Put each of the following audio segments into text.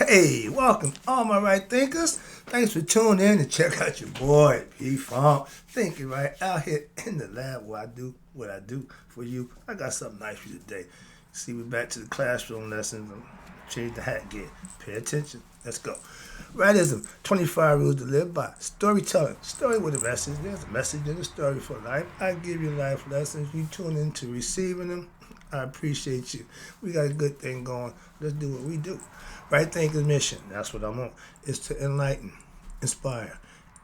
Hey, welcome, all my right thinkers. Thanks for tuning in to check out your boy, P Funk. Thinking right out here in the lab where I do what I do for you. I got something nice for you today. See, we're back to the classroom lessons. Change the hat gear. Pay attention. Let's go. Rightism, 25 rules to live by. Storytelling, story with a message. There's a message in the story for life. I give you life lessons. You tune into receiving them. I appreciate you. We got a good thing going. Let's do what we do. Right thinking mission, that's what I want, is to enlighten, inspire,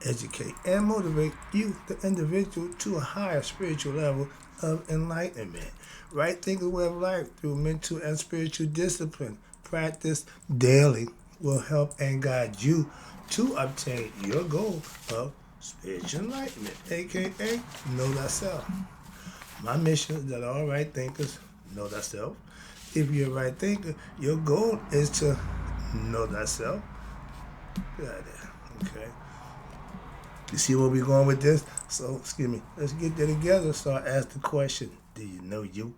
educate, and motivate you, the individual, to a higher spiritual level of enlightenment. Right thinking way of life through mental and spiritual discipline. Practice daily will help and guide you to obtain your goal of spiritual enlightenment, aka know thyself. My mission is that all right thinkers know thyself. If you're a right thinker, your goal is to know thyself. Get out of there. Okay. You see where we're going with this? So, excuse me. Let's get there together. So I ask the question, do you know you?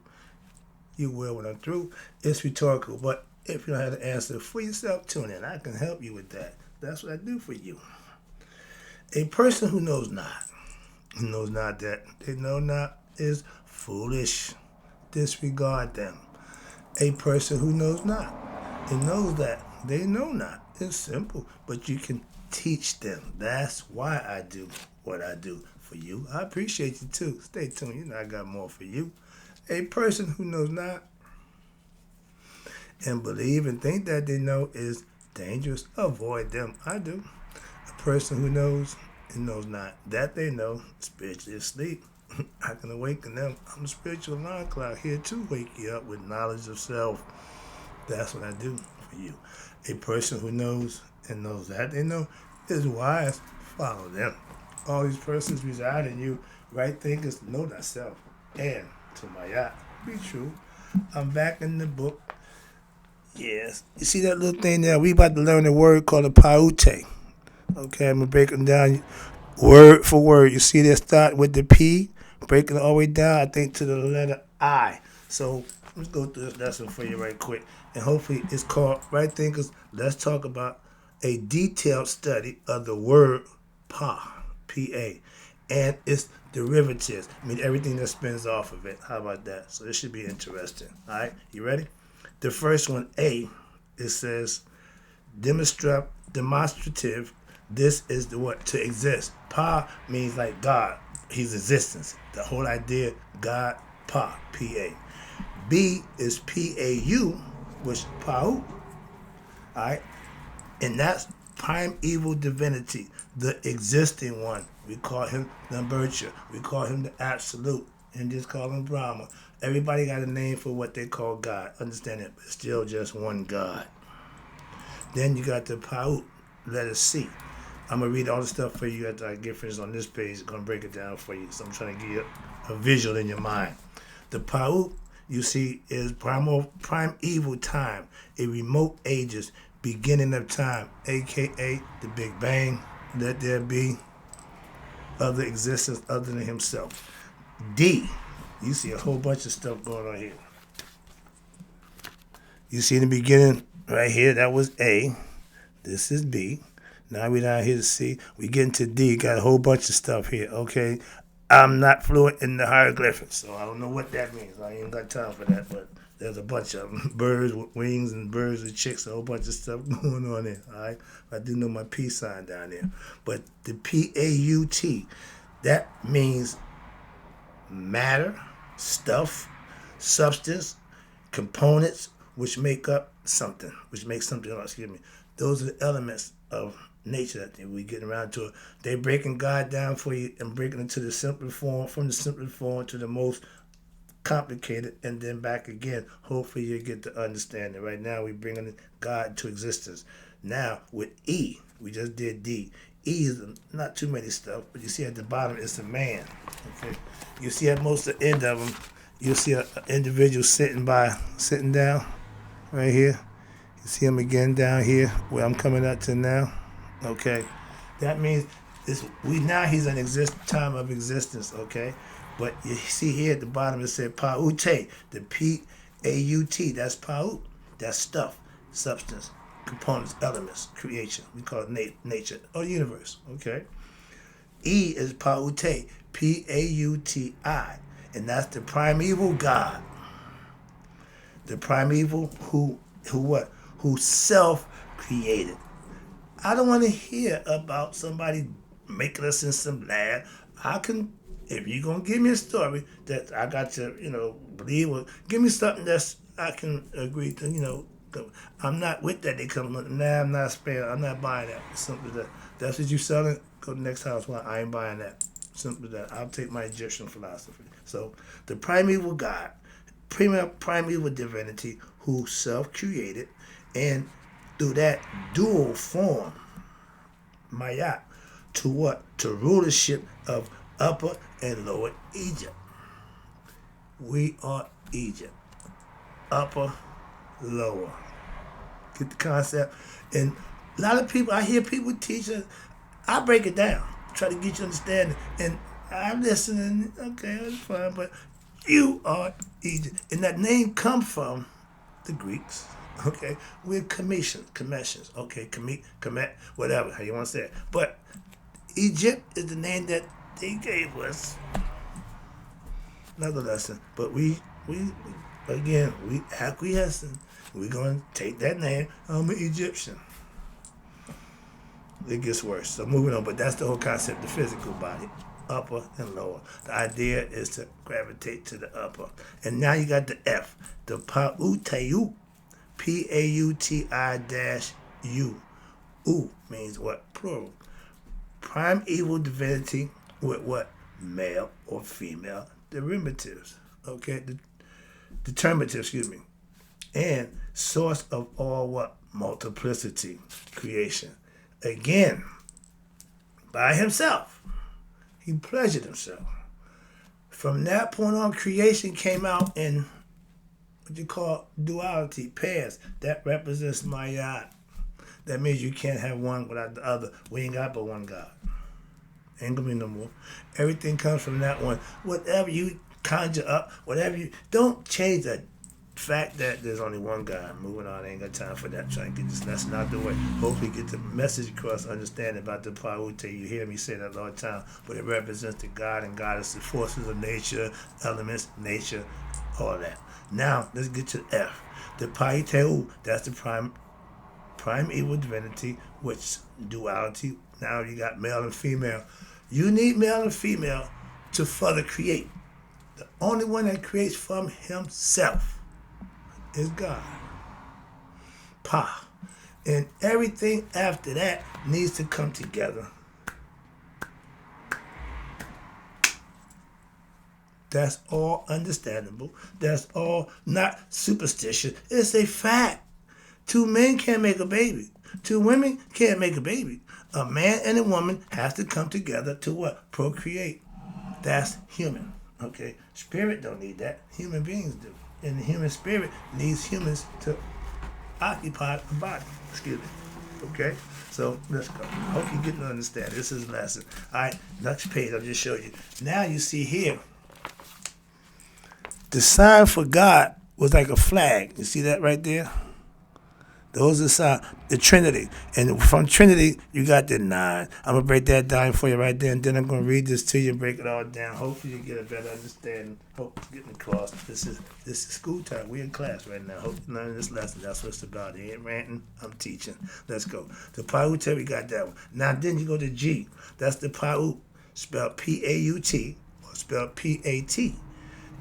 You will when I'm through. It's rhetorical, but if you don't have the answer for yourself, tune in. I can help you with that. That's what I do for you. A person who knows not that they know not is foolish. Disregard them. A person who knows not, and knows that they know not. It's simple, but you can teach them. That's why I do what I do for you. I appreciate you too. Stay tuned. You know I got more for you. A person who knows not and believe and think that they know is dangerous. Avoid them. I do. A person who knows and knows not that they know spiritually asleep. I can awaken them. I'm a spiritual alarm clock here to wake you up with knowledge of self. That's what I do for you. A person who knows and knows that they know is wise. Follow them. All these persons reside in you. Right thinkers know thyself. And to my yacht, be true. I'm back in the book. Yes. You see that little thing there? We about to learn a word called a paute. Okay, I'm gonna break them down word for word. You see they start with the P, breaking it all the way down, I think, to the letter I. So let's go through this lesson for you right quick. And hopefully it's called Right Thinkers. Let's talk about a detailed study of the word pa, P-A, and its derivatives. I mean, everything that spins off of it. How about that? So this should be interesting. All right, you ready? The first one, A, it says demonstrative. This is the word to exist. Pa means like God. He's existence. The whole idea, God, Pa, P-A. B is P-A-U, which Pau. Alright? And that's primeval divinity, the existing one. We call him the Nurture. We call him the Absolute. And just call him Brahma. Everybody got a name for what they call God. Understand it, but it's still just one God. Then you got the Pau, letter C. I'm going to read all the stuff for you after I get finished on this page. I'm going to break it down for you. So I'm trying to give you a visual in your mind. The Pau, you see, is primeval time, a remote ages, beginning of time, a.k.a. the Big Bang. Let there be other existence other than himself. D, you see a whole bunch of stuff going on here. You see in the beginning, right here, that was A. This is B. Now we down here to C. We get into D. Got a whole bunch of stuff here. Okay, I'm not fluent in the hieroglyphics, so I don't know what that means. I ain't got time for that, but there's a bunch of them. Birds with wings and birds with chicks. A whole bunch of stuff going on there. All right, I do know my P sign down there, but the P-A-U-T, that means matter, stuff, substance, components, which make up something, which makes something else. Excuse me. Those are the elements of nature that we getting around to it. They breaking God down for you and breaking it to the simple form, from the simple form to the most complicated, and then back again. Hopefully you get to understand it. Right now we bringing God to existence. Now with E, we just did D. E is not too many stuff, but you see at the bottom it's a man. Okay, you see at most the end of them, you'll see an individual sitting down right here. You see him again down here where I'm coming up to now. Okay, that means he's in time of existence. Okay, but you see here at the bottom it said paute, the P-A-U-T. That's paut. That's stuff, substance, components, elements, creation. We call it nature or universe. Okay. E is Pauti, P-A-U-T-I, and that's the primeval God. The primeval who what? Who self-created. I don't want to hear about somebody making us in some lab. I can, if you're gonna give me a story that I got to, believe, or give me something that's I can agree to, I'm not with that. They come, nah, I'm not sparing. I'm not buying that. Simple as that. That's what you selling. Go to the next house. Well, I ain't buying that. Simple as that. I'll take my Egyptian philosophy. So, the primeval God, primeval divinity who self-created, and through that dual form, Maya, to what? To rulership of Upper and Lower Egypt. We are Egypt. Upper, lower. Get the concept? And a lot of people, I hear people teach us, I break it down, try to get you understanding. And I'm listening, okay, that's fine, but you are Egypt. And that name comes from the Greeks. Okay, we're commissions. Okay, commit, whatever, how you want to say it. But Egypt is the name that they gave us. Another lesson. But we again, we acquiescing. We're going to take that name. I'm an Egyptian. It gets worse. So moving on, but that's the whole concept, the physical body, upper and lower. The idea is to gravitate to the upper. And now you got the F, the Pautayu, P-A-U-T-I-U. U means what? Plural. Primeval divinity with what? Male or female derivatives. Okay, determinative, excuse me. And source of all what? Multiplicity, creation. Again, by himself. He pleasured himself. From that point on, creation came out in what you call duality, pairs. That represents Maya. That means you can't have one without the other. We ain't got but one God. Ain't gonna be no more. Everything comes from that one. Whatever you conjure up, whatever you, don't change the fact that there's only one God. Moving on, I ain't got time for that. Trying to get this lesson out the way. Hopefully get the message across, understanding about the Paute. You hear me say that all the time, but it represents the God and goddess, the forces of nature, elements, nature, all that. Now, let's get to F. The Paiteu, that's the primeval divinity, which duality. Now you got male and female. You need male and female to further create. The only one that creates from himself is God. Pa. And everything after that needs to come together. That's all understandable. That's all not superstition. It's a fact. Two men can't make a baby. Two women can't make a baby. A man and a woman have to come together to what? Procreate. That's human. Okay? Spirit don't need that. Human beings do. And the human spirit needs humans to occupy a body. Excuse me. Okay? So let's go. I hope you're getting to understand. This is a lesson. Alright, next page I'll just show you. Now you see here, the sign for God was like a flag. You see that right there? Those are signs, the Trinity. And from Trinity, you got the 9. I'm going to break that down for you right there, and then I'm going to read this to you and break it all down. Hopefully you get a better understanding. Hope it's getting across. This is school time. We're in class right now. Hope you learn this lesson. That's what it's about. He ain't ranting. I'm teaching. Let's go. The Paut, we got that one. Now then you go to G. That's the Paut, spelled P-A-U-T, or spelled P-A-T.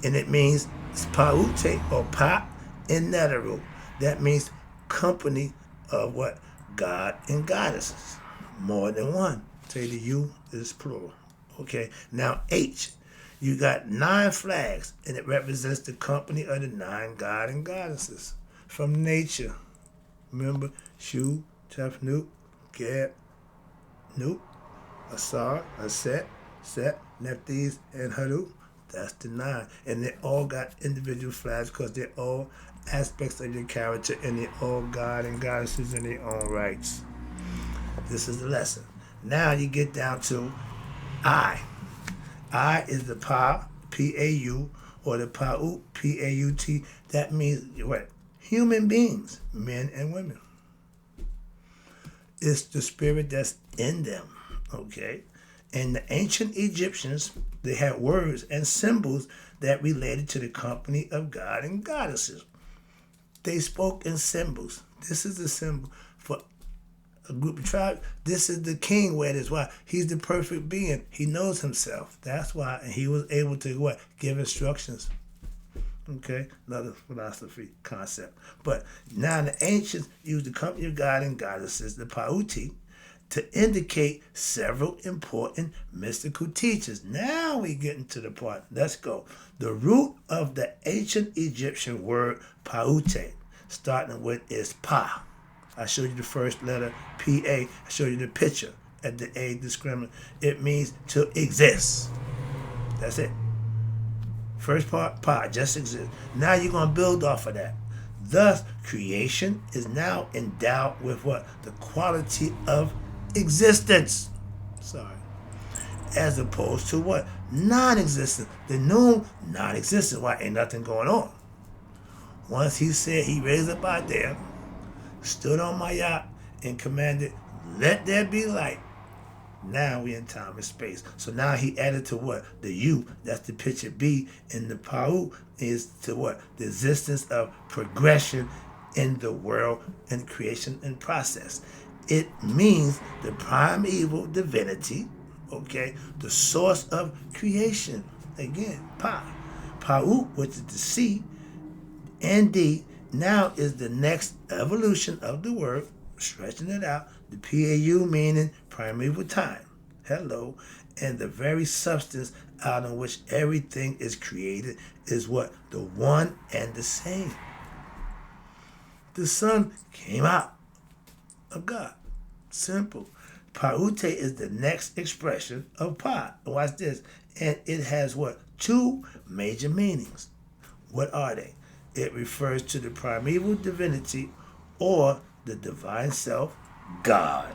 And it means Paute, or Pa in Neteru. That means company of what? God and goddesses. More than one. Say the U is plural. Okay. Now H. You got 9 flags, and it represents the company of the 9 God and goddesses from nature. Remember, Shu, Tefnut, Geb, Nut, Asar, Aset, Set, Nephthys, and Haru. That's the 9. And they all got individual flags because they're all aspects of your character, and they're all God and goddesses in their own rights. This is the lesson. Now you get down to I. I is the Pa, P-A-U, or the Pa'ut, P-A-U-T. That means what? Human beings, men and women. It's the spirit that's in them. Okay? And the ancient Egyptians, they had words and symbols that related to the company of God and goddesses. They spoke in symbols. This is the symbol for a group of tribes. This is the king where it is. Why? He's the perfect being. He knows himself. That's why. And he was able to what? Give instructions. Okay? Another philosophy concept. But now the ancients used the company of God and goddesses, the Pauti, to indicate several important mystical teachings. Now we get into the part. Let's go. The root of the ancient Egyptian word paute, starting with, is pa. I showed you the first letter, P-A. I showed you the picture at the A discriminant. It means to exist. That's it. First part, pa, just exist. Now you're going to build off of that. Thus, creation is now endowed with what? The quality of existence. Sorry. As opposed to what? Non-existent. The new non-existent. Why? Ain't nothing going on. Once he said he raised up out there, stood on my yacht, and commanded, let there be light. Now we in time and space. So now he added to what? The U, that's the picture B, and the Pau is to what? The existence of progression in the world and creation and process. It means the primeval divinity, okay, the source of creation. Again, Pa. Pau, which is the C, and D, now is the next evolution of the word, stretching it out, the PAU meaning primeval time. Hello. And the very substance out of which everything is created is what? The one and the same. The sun came out of God. Simple. Paute is the next expression of Pa. Watch this. And it has what? Two major meanings. What are they? It refers to the primeval divinity or the divine self, God.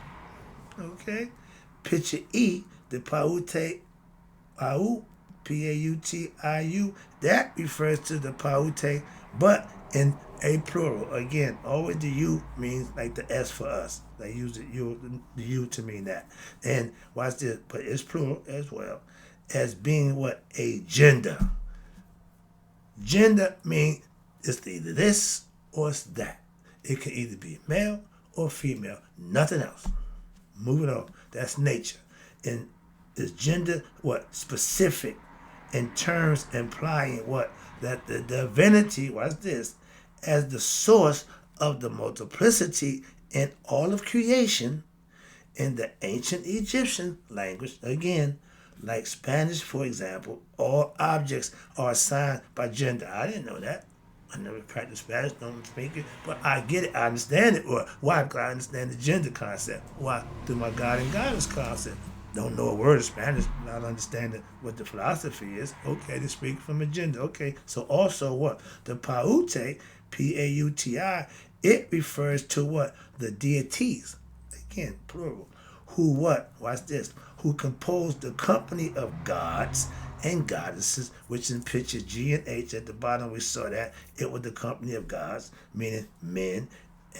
Okay? Picture E, the Paute, Pau, P-A-U-T-I-U, that refers to the Paute, but in a plural. Again, always the U means like the S for us. They use the U to mean that. And watch this, but it's plural as well, as being what? A gender. Gender means it's either this or it's that. It can either be male or female. Nothing else. Moving on. That's nature. And is gender what? Specific in terms implying what? That the divinity, watch this, as the source of the multiplicity in all of creation. In the ancient Egyptian language, again, like Spanish, for example, all objects are assigned by gender. I didn't know that. I never practiced Spanish, don't speak it, but I get it, I understand it. Why? Because I understand the gender concept. Why? Through my God and Goddess concept. Don't know a word of Spanish, not understanding what the philosophy is. Okay, they speak from a gender. Okay, so also what? The Paute, P-A-U-T-I, it refers to what? The deities. Again, plural. Who what? Watch this. Who composed the company of gods and goddesses, which in picture G and H at the bottom we saw that it was the company of gods, meaning men,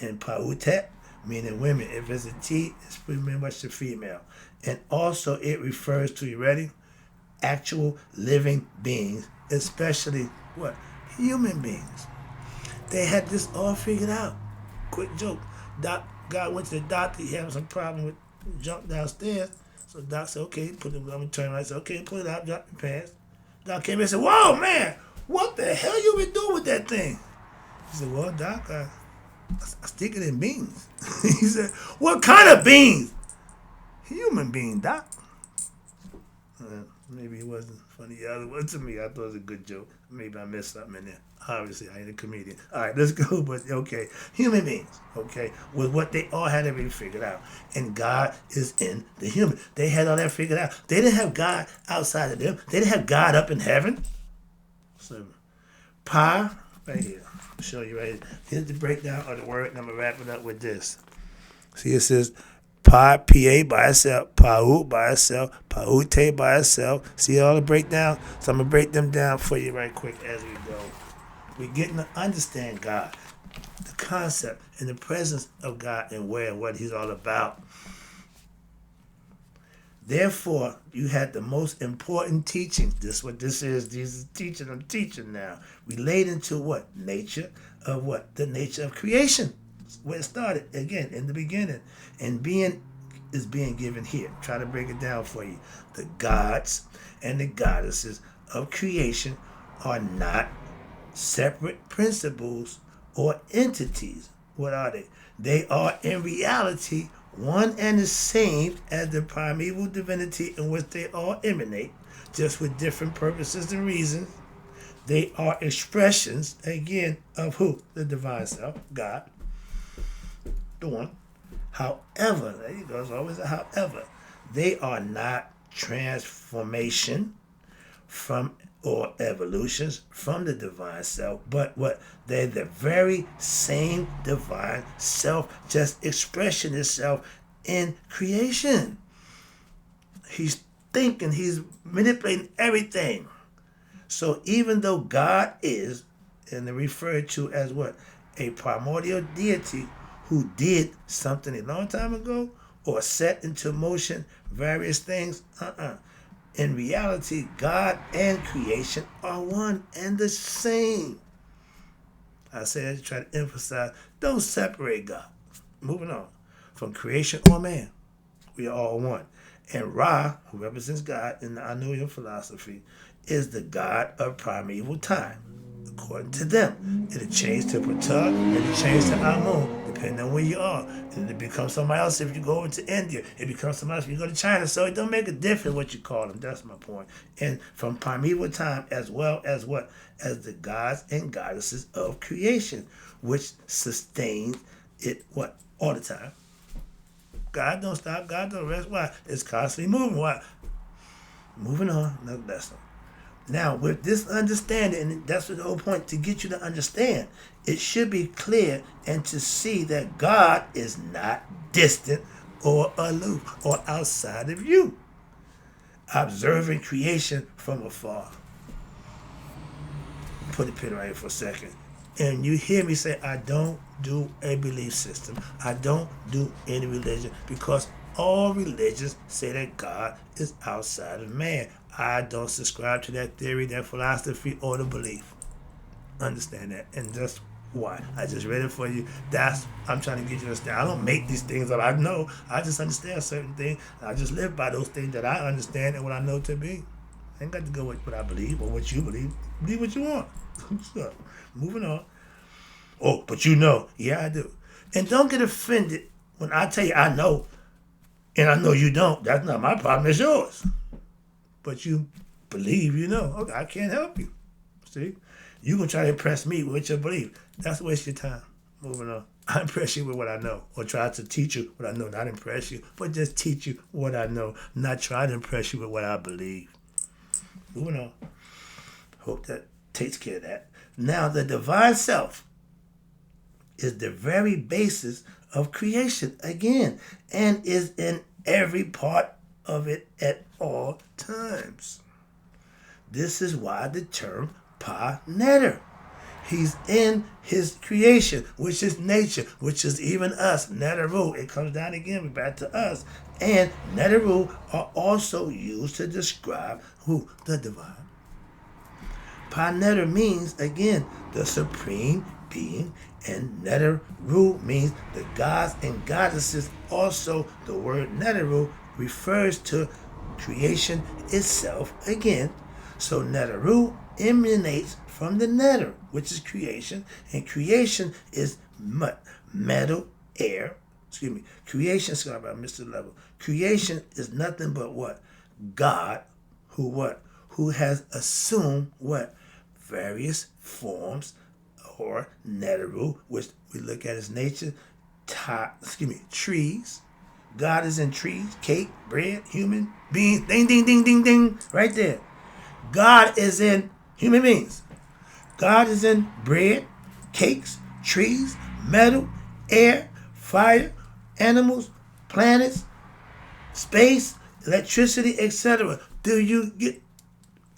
and Pautet, meaning women. If it's a T, it's pretty much the female. And also it refers to, you ready? Actual living beings, especially what? Human beings. They had this all figured out. Quick joke. God went to the doctor, he had some problem with jump downstairs. So Doc said, okay, put it, let me turn around. I said, okay, put it out, drop your pants. Doc came in and said, whoa, man, what the hell you been doing with that thing? He said, well, Doc, I stick it in beans. He said, what kind of beans? Human being, Doc. Maybe it wasn't funny. To me, I thought it was a good joke. Maybe I missed something in there. Obviously, I ain't a comedian. All right, let's go. But, okay, human beings, okay, with what they all had everything figured out. And God is in the human. They had all that figured out. They didn't have God outside of them. They didn't have God up in heaven. So, Pa, right here. I'll show you right here. Here's the breakdown of the word, and I'm going to wrap it up with this. See, it says, Pa, P-A by itself, Pau by itself, Paute by itself. See all the breakdown? So I'm going to break them down for you right quick as we go. We're getting to understand God. the concept and the presence of God and where and what he's all about. Therefore, you had the most important teaching. This is what this is. Jesus is teaching. I'm teaching now. Relating to what? Nature of what? The nature of creation. Where it started, again, in the beginning. And being is being given here. Try to break it down for you. The gods and the goddesses of creation are not separate principles or entities. What are they? They are in reality one and the same as the primeval divinity in which they all emanate, just with different purposes and reasons. They are expressions, again, of who? The divine self, God, the one. However, there you go, there's always a however. They are not transformation from or evolutions from the divine self, but what? They're the very same divine self, just expressing itself in creation. He's thinking, he's manipulating everything. So even though God is, and they're referred to as what? A primordial deity who did something a long time ago or set into motion various things, in reality, God and creation are one and the same. I say that to try to emphasize, don't separate God. Moving on. From creation or man, we are all one. And Ra, who represents God in the Anuian philosophy, is the God of primeval time. According to them, it'll change to Ptah, it'll change to Amun, depending on where you are. And it becomes somebody else if you go over to India. It becomes somebody else if you go to China. So it don't make a difference what you call them. That's my point. And from primeval time, as well as what? As the gods and goddesses of creation, which sustain it what? All the time. God don't stop. God don't rest. Why? It's constantly moving. Why? Moving on. Another lesson. Now, with this understanding, and that's the whole point, to get you to understand, it should be clear and to see that God is not distant or aloof or outside of you. Observing creation from afar. Put a pin right here for a second. And you hear me say, I don't do a belief system. I don't do any religion because all religions say that God is outside of man. I don't subscribe to that theory, that philosophy, or the belief. Understand that. And that's why. I just read it for you. I'm trying to get you to understand. I don't make these things up. I know. I just understand certain things. I just live by those things that I understand and what I know to be. I ain't got to go with what I believe or what you believe. Believe what you want. So, moving on. Oh, but you know. Yeah, I do. And don't get offended when I tell you I know and I know you don't. That's not my problem. It's yours. But you believe you know. Okay, I can't help you. See? You're going to try to impress me with your belief. That's a waste of your time. Moving on. I impress you with what I know. Or try to teach you what I know. Not impress you, but just teach you what I know. Not try to impress you with what I believe. Moving on. Hope that takes care of that. Now, the divine self is the very basis of creation again and is in every part of it at all times. This is why the term Pa Netter. He's in his creation, which is nature, which is even us. Neteru, it comes down again back to us. And Neteru are also used to describe who? The divine. Pa Netter means, again, the supreme being, and Neteru means the gods and goddesses. Also, the word Neteru refers to creation itself again. So Neteru emanates from the Netter, which is creation, and creation is metal, air. Creation, sorry about Mr. Level. Creation is nothing but what? God, who what? Who has assumed what? Various forms, or Neteru, which we look at as nature, trees. God is in trees, cake, bread, human beings, ding, ding, ding, ding, ding, right there. God is in human beings. God is in bread, cakes, trees, metal, air, fire, animals, planets, space, electricity, etc. Do you get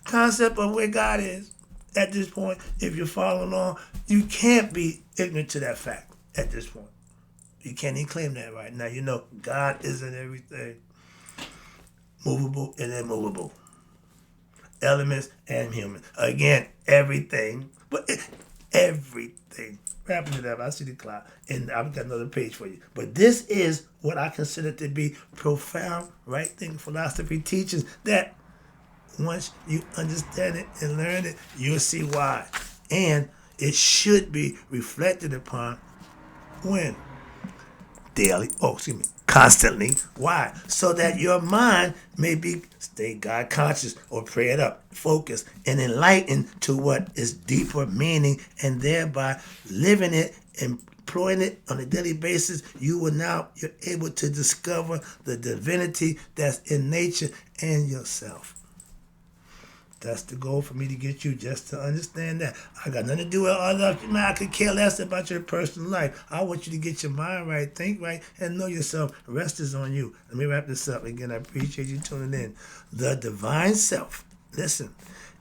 concept of where God is? At this point, if you're following on, you can't be ignorant to that fact at this point. You can't even claim that right now. You know, God is in everything, movable and immovable, elements and human. Again, everything, but everything. Wrapping it up, I see the clock, and I've got another page for you. But this is what I consider to be profound right thinking philosophy teachings that once you understand it and learn it, you'll see why. And it should be reflected upon when? Daily, constantly. Why? So that your mind may be stay God conscious or prayed up, focused, and enlightened to what is deeper meaning, and thereby living it and employing it on a daily basis, you're able to discover the divinity that's in nature and yourself. That's the goal for me to get you just to understand that. I got nothing to do with other. Man, I could care less about your personal life. I want you to get your mind right, think right, and know yourself. The rest is on you. Let me wrap this up again. I appreciate you tuning in. The divine self, listen,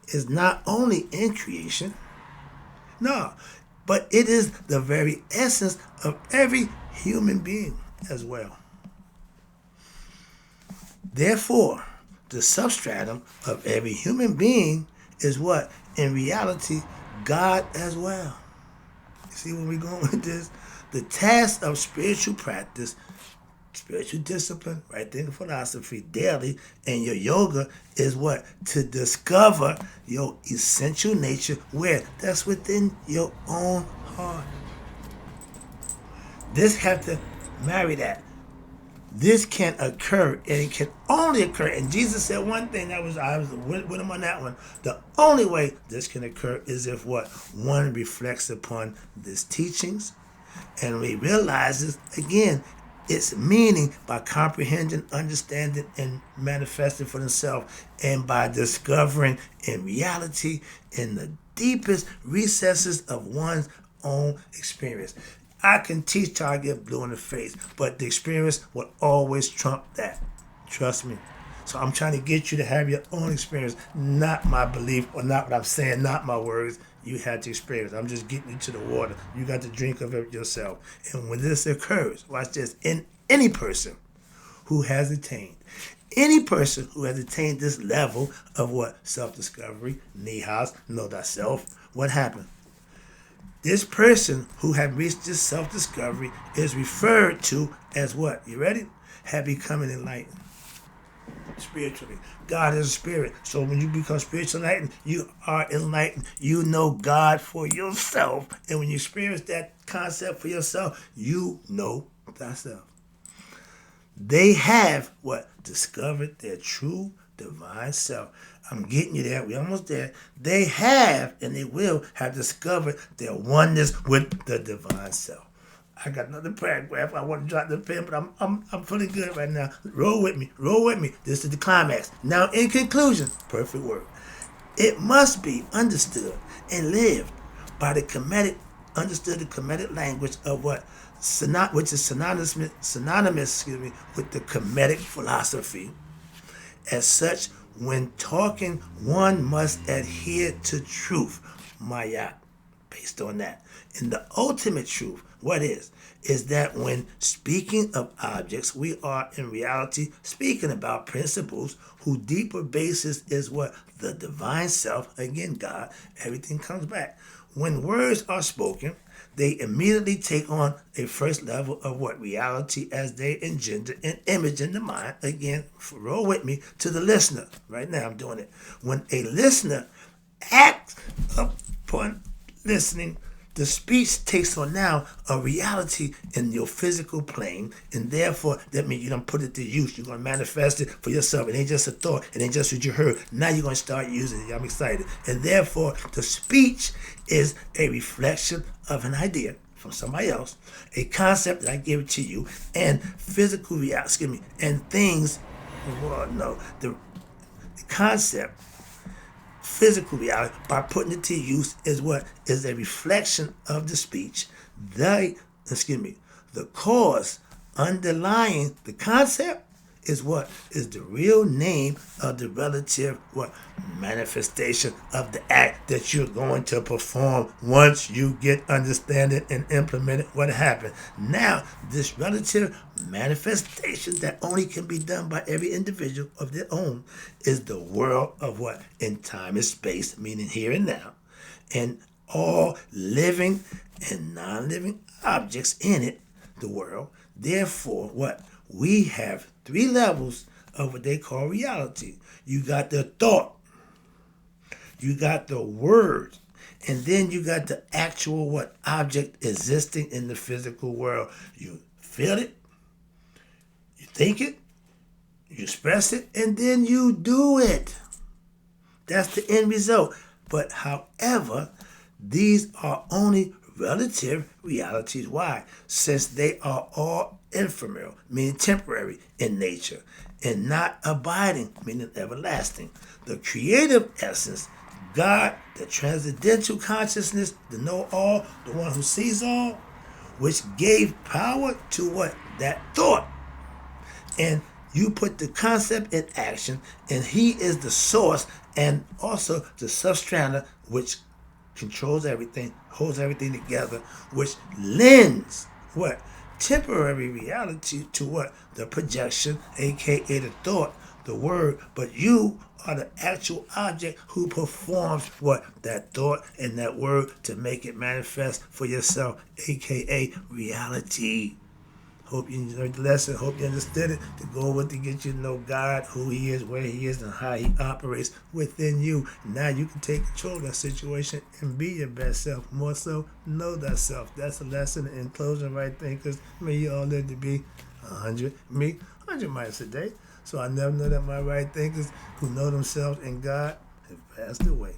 is not only in creation, no, but it is the very essence of every human being as well. Therefore, the substratum of every human being is what? In reality, God as well. You see where we're going with this? The task of spiritual practice, spiritual discipline, right thinking philosophy daily, and your yoga is what? To discover your essential nature where? That's within your own heart. This have to marry that. This can occur, and it can only occur. And Jesus said one thing I was with him on that one. The only way this can occur is if what? One reflects upon these teachings and he realizes again its meaning by comprehending, understanding, and manifesting for themselves, and by discovering in reality in the deepest recesses of one's own experience. I can teach till I get blue in the face, but the experience will always trump that. Trust me. So I'm trying to get you to have your own experience, not my belief or not what I'm saying, not my words. You had to experience. I'm just getting you to the water. You got to drink of it yourself. And when this occurs, watch this, in any person who has attained, this level of what? Self-discovery, nihas, know thyself, what happened? This person who had reached this self-discovery is referred to as what? You ready? Have become enlightened. Spiritually. God is a spirit. So when you become spiritually enlightened, you are enlightened. You know God for yourself. And when you experience that concept for yourself, you know thyself. They have what? Discovered their true divine self. I'm getting you there. We're almost there. They have and they will have discovered their oneness with the divine self. I got another paragraph. I want to drop the pen, but I'm feeling good right now. Roll with me. This is the climax. Now, in conclusion, perfect word. It must be understood and lived by the Kemetic, the Kemetic language of what? Which is synonymous with the Kemetic philosophy. As such, when talking, one must adhere to truth, Maya, based on that. And the ultimate truth, what is that when speaking of objects, we are in reality speaking about principles whose deeper basis is what? The divine self, again, God, everything comes back. When words are spoken, they immediately take on a first level of what? Reality as they engender an image in the mind. Again, roll with me to the listener. Right now I'm doing it. When a listener acts upon listening, the speech takes on now a reality in your physical plane, and therefore that means you don't put it to use. You're going to manifest it for yourself. It ain't just a thought. It ain't just what you heard. Now you're going to start using it. I'm excited. And therefore the speech is a reflection of an idea from somebody else, a concept that I give it to you, and physical reality, and things, the concept, physical reality, by putting it to use is what? Is a reflection of the speech. The cause underlying the concept is what? Is the real name of the relative what? Manifestation of the act that you're going to perform once you get understanding and implement it. What happened? Now, this relative manifestation that only can be done by every individual of their own is the world of what? In time and space, meaning here and now. And all living and non-living objects in it, the world. Therefore, what? We have 3 levels of what they call reality. You got the thought, you got the word, and then you got the actual what? Object existing in the physical world. You feel it, you think it, you express it, and then you do it. That's the end result. But however, these are only relative realities. Why? Since they are all ephemeral, meaning temporary in nature, and not abiding, meaning everlasting. The creative essence, God, the transcendental consciousness, the know-all, the one who sees all, which gave power to what? That thought. And you put the concept in action, and he is the source and also the substrata which controls everything, holds everything together, which lends what? Temporary reality to what? The projection, aka the thought, the word, but you are the actual object who performs what? That thought and that word to make it manifest for yourself, aka reality. Hope you learned the lesson. Hope you understood it. To go with to get you to know God, who He is, where He is, and how He operates within you. Now you can take control of that situation and be your best self. More so, know thyself. That's a lesson. In closing, right thinkers, may you all live to be 100, 100 miles a day. So I never know that my right thinkers who know themselves and God have passed away.